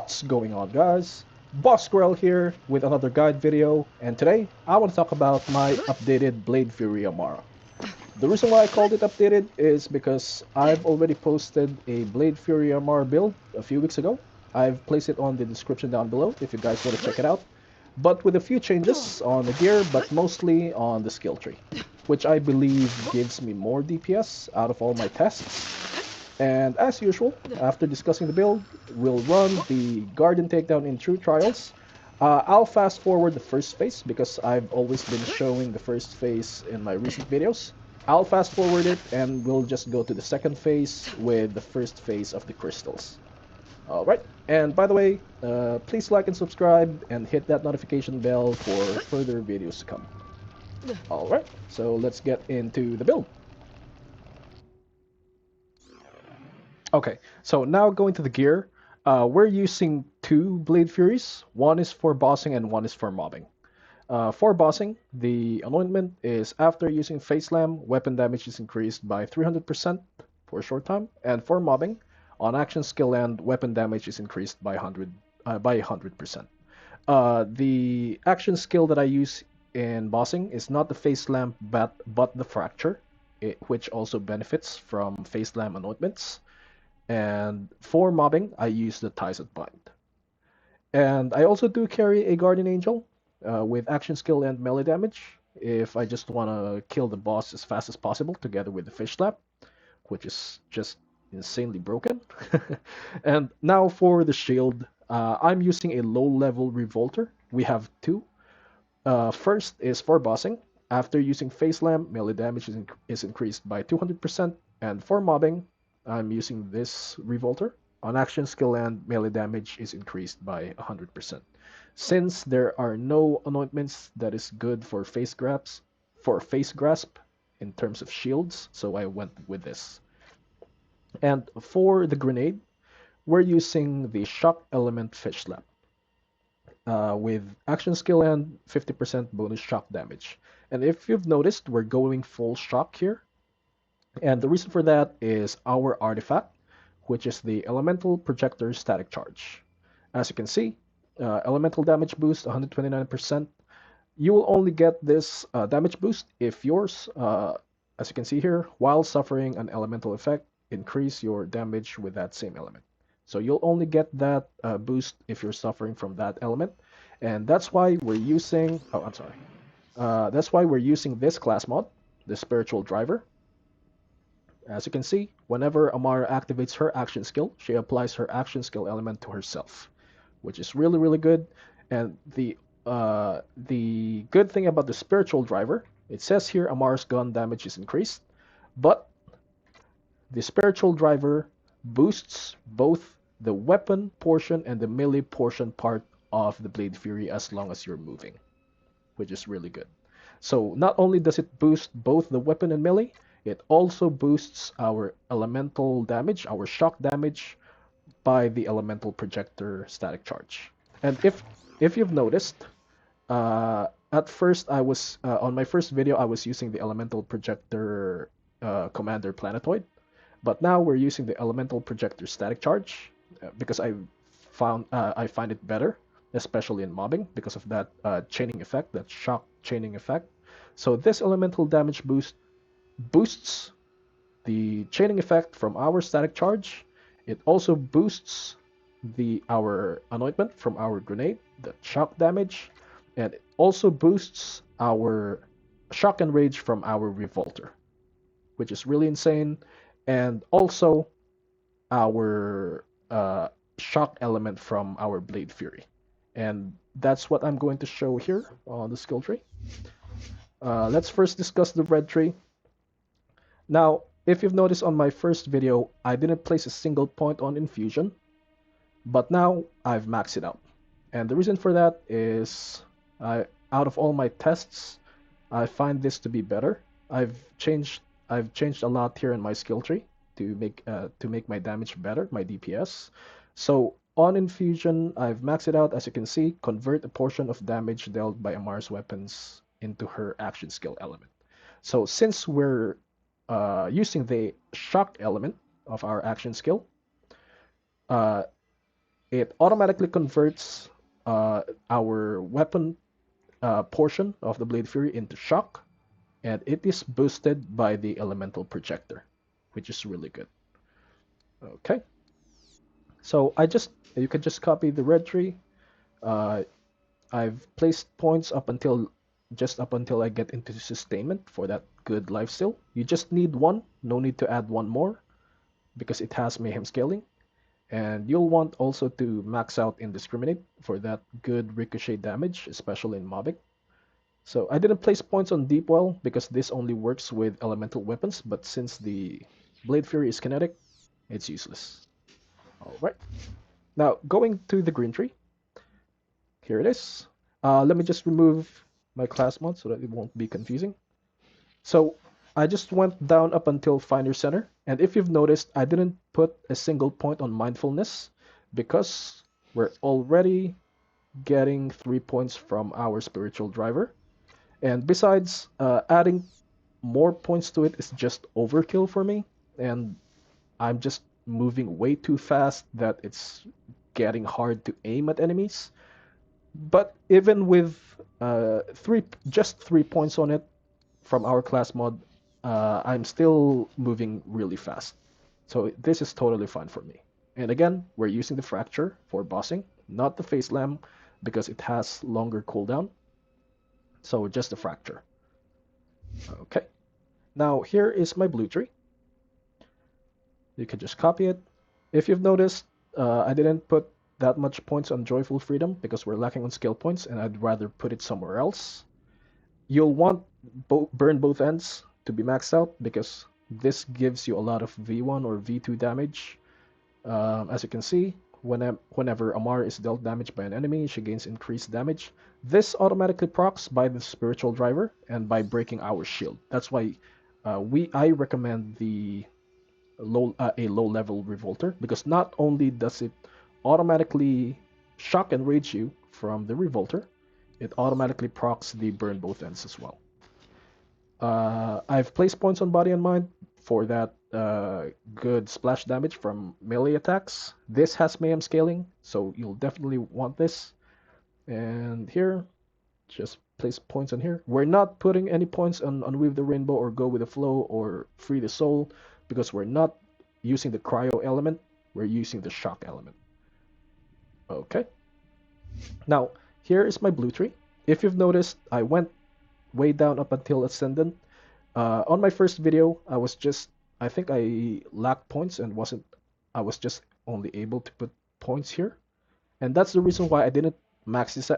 What's going on, guys? Boss Squirrel here with another guide video, and today I want to talk about my updated Blade Fury Amara. The reason why I called it updated is because I've already posted a Blade Fury Amara build a few weeks ago. I've placed it on the description down below if you guys want to check it out, but with a few changes on the gear, but mostly on the skill tree, which I believe gives me more DPS out of all my tests. And as usual, after discussing the build, we'll run the Guardian Takedown in True Trials. I'll fast forward the first phase because I've always been showing the first phase in my recent videos. I'll fast forward it and we'll just go to the second phase with the first phase of the crystals. Alright, and by the way, please like and subscribe and hit that notification bell for further videos to come. Alright, so let's get into the build. Okay, so now going to the gear, we're using two Blade Furies. One is for bossing and one is for mobbing. For bossing, the anointment is after using Face Slam, weapon damage is increased by 300% for a short time. And for mobbing, on action skill and weapon damage is increased by 100%. The action skill that I use in bossing is not the Face Slam, but the Fracture, which also benefits from Face Slam anointments. And for mobbing, I use the Ties that Bind. And I also do carry a Guardian Angel with action skill and melee damage if I just want to kill the boss as fast as possible together with the Fish Slap, which is just insanely broken. And now for the shield, I'm using a low-level Revolter. We have two. First is for bossing. After using Face Slam, melee damage is increased by 200%. And for mobbing, I'm using this Revolter. On action skill and melee damage is increased by 100%. Since there are no anointments that is good for face grasp in terms of shields, so I went with this. And for the grenade, we're using the Shock Element Fish Slap with action skill and 50% bonus shock damage. And if you've noticed, we're going full shock here. And the reason for that is our artifact, which is the Elemental Projector Static Charge. As you can see, elemental damage boost 129%. You will only get this damage boost if yours, as you can see here, while suffering an elemental effect, increase your damage with that same element. So you'll only get that boost if you're suffering from that element. And that's why we're using, that's why we're using this class mod, the Spiritual Driver. As you can see, whenever Amara activates her action skill, she applies her action skill element to herself, which is really, really good. And the good thing about the Spiritual Driver, it says here Amara's gun damage is increased, but the Spiritual Driver boosts both the weapon portion and the melee portion part of the Blade Fury as long as you're moving, which is really good. So not only does it boost both the weapon and melee, it also boosts our elemental damage, our shock damage, by the elemental projector static charge. And if you've noticed, at first I was on my first video I was using the elemental projector commander planetoid, but now we're using the elemental projector static charge because I find it better, especially in mobbing because of that chaining effect, that shock chaining effect. So this elemental damage boosts the chaining effect from our static charge. It also boosts our anointment from our grenade, the shock damage, and it also boosts our shock and rage from our revolter, which is really insane, and also our shock element from our Blade Fury. And that's what I'm going to show here on the skill tree. Let's first discuss the red tree. Now, if you've noticed on my first video, I didn't place a single point on infusion, but now I've maxed it out. And the reason for that is, out of all my tests, I find this to be better. I've changed a lot here in my skill tree to make my damage better, my DPS. So on infusion, I've maxed it out. As you can see, convert a portion of damage dealt by Amara's weapons into her action skill element. So since we're using the shock element of our action skill, it automatically converts our weapon portion of the Blade Fury into shock, and it is boosted by the elemental projector, which is really good. Okay, so you can just copy the red tree. Uh, I've placed points up until I get into sustainment for that good lifesteal. You just need one, no need to add one more because it has mayhem scaling. And you'll want also to max out indiscriminate for that good ricochet damage, especially in mobbing. So I didn't place points on deep well because this only works with elemental weapons, but since the Blade Fury is kinetic, it's useless. Alright. Now going to the green tree. Here it is. Let me just remove my class mod so that it won't be confusing. So I just went down up until Finder Center, and if you've noticed, I didn't put a single point on mindfulness because we're already getting 3 points from our spiritual driver. And besides, adding more points to it is just overkill for me, and I'm just moving way too fast that it's getting hard to aim at enemies. But even with just 3 points on it from our class mod, I'm still moving really fast. So this is totally fine for me. And again, we're using the fracture for bossing, not the face slam because it has longer cooldown. So just the fracture. Okay. Now here is my blue tree. You can just copy it. If you've noticed, I didn't put that much points on Joyful Freedom because we're lacking on skill points and I'd rather put it somewhere else. You'll want burn both ends to be maxed out because this gives you a lot of V1 or V2 damage. As you can see, whenever Amara is dealt damage by an enemy, she gains increased damage. This automatically procs by the spiritual driver and by breaking our shield. That's why I recommend a low level revolter because not only does it automatically shock and rage you from the revolter, it automatically procs the burn both ends as well. I've placed points on body and mind for that good splash damage from melee attacks. This has mayhem scaling, so you'll definitely want this. And here, just place points on here. We're not putting any points on Weave the Rainbow or Go with the Flow or Free the Soul because we're not using the cryo element, we're using the shock element. Okay. Now, here is my blue tree. If you've noticed, I went way down up until Ascendant. On my first video, I think I lacked points and I was just only able to put points here. And that's the reason why I didn't max this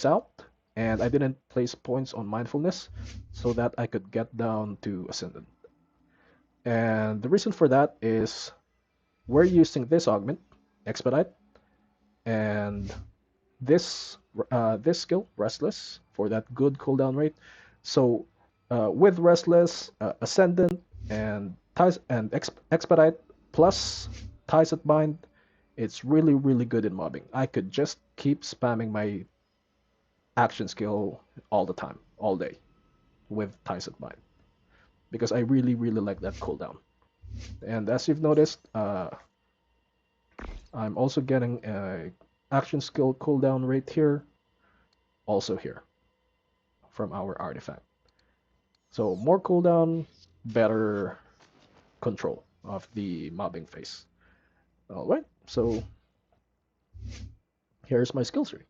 out, and I didn't place points on mindfulness so that I could get down to Ascendant. And the reason for that is we're using this augment, Expedite, and this skill, Restless, for that good cooldown rate. So with Restless, Ascendant, and Expedite plus Ties at Bind, it's really, really good in mobbing. I could just keep spamming my action skill all the time, all day, with Ties at Bind. Because I really, really like that cooldown. And as you've noticed, I'm also getting a action skill cooldown rate here, also here, from our artifact. So more cooldown, better control of the mobbing phase. Alright, so here's my skill tree.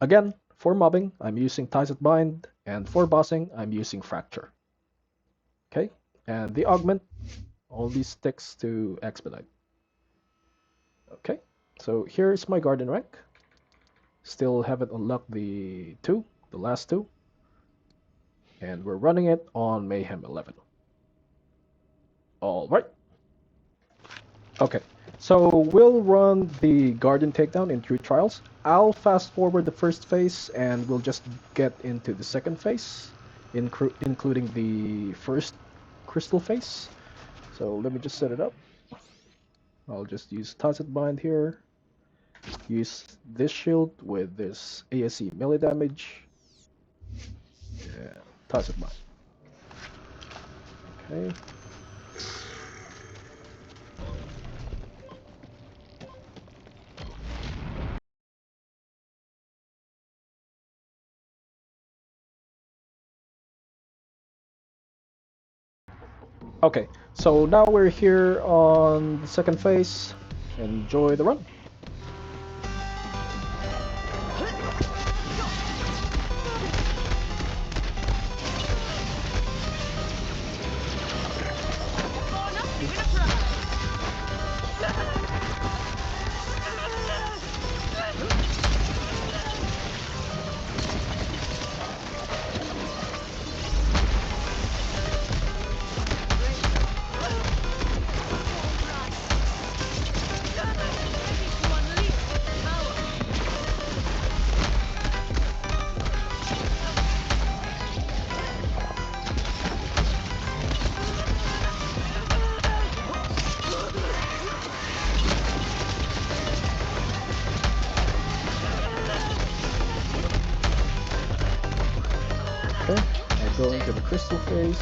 Again, for mobbing, I'm using Ties at Bind, and for bossing, I'm using Fracture. Okay, and the augment only sticks to Expedite. Okay, so here's my Guardian rank. Still haven't unlocked the last two. And we're running it on Mayhem 11. Alright. Okay, so we'll run the Guardian takedown in 3 trials. I'll fast forward the first phase and we'll just get into the second phase, including the first crystal phase. So let me just set it up. I'll just use Tacit Bind here. Use this shield with this ASE melee damage. Yeah, Tacit Bind. Okay. Okay, so now we're here on the second phase. Enjoy the run. Okay, I go into the crystal phase.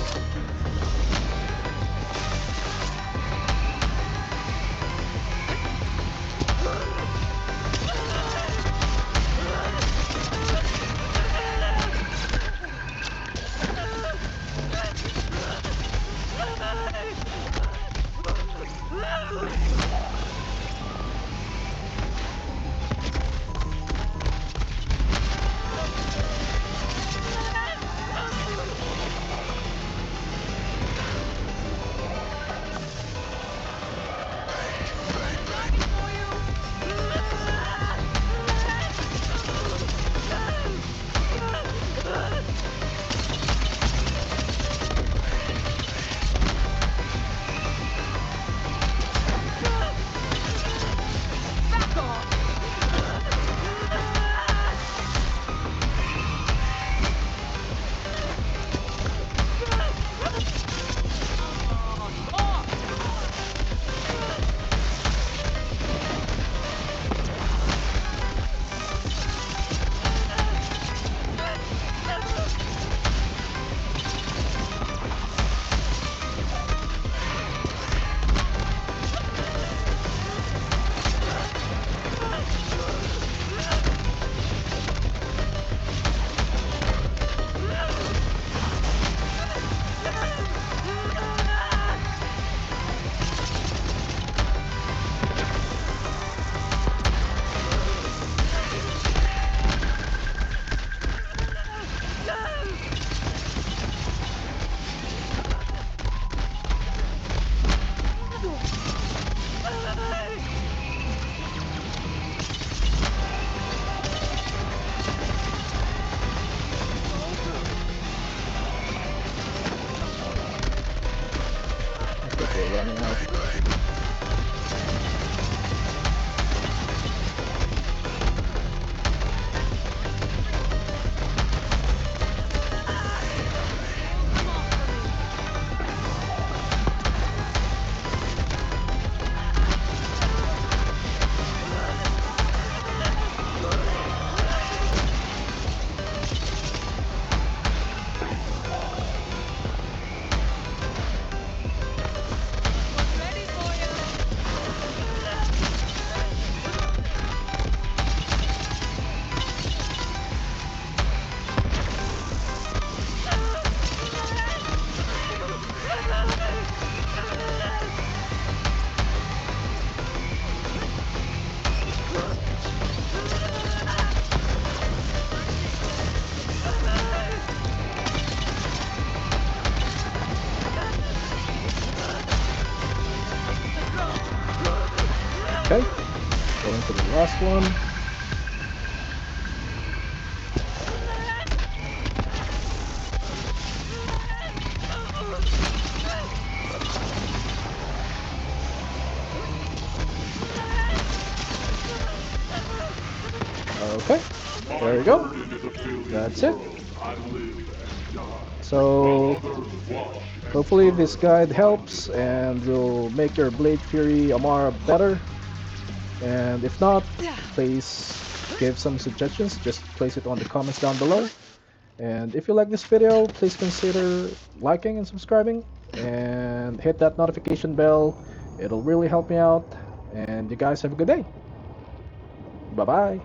We're running out. Okay, going to the last one. Okay, there we go. That's it. So hopefully this guide helps and will make your Blade Fury Amara better. And if not, please give some suggestions. Just place it on the comments down below. And if you like this video, please consider liking and subscribing. And hit that notification bell. It'll really help me out. And you guys have a good day. Bye-bye.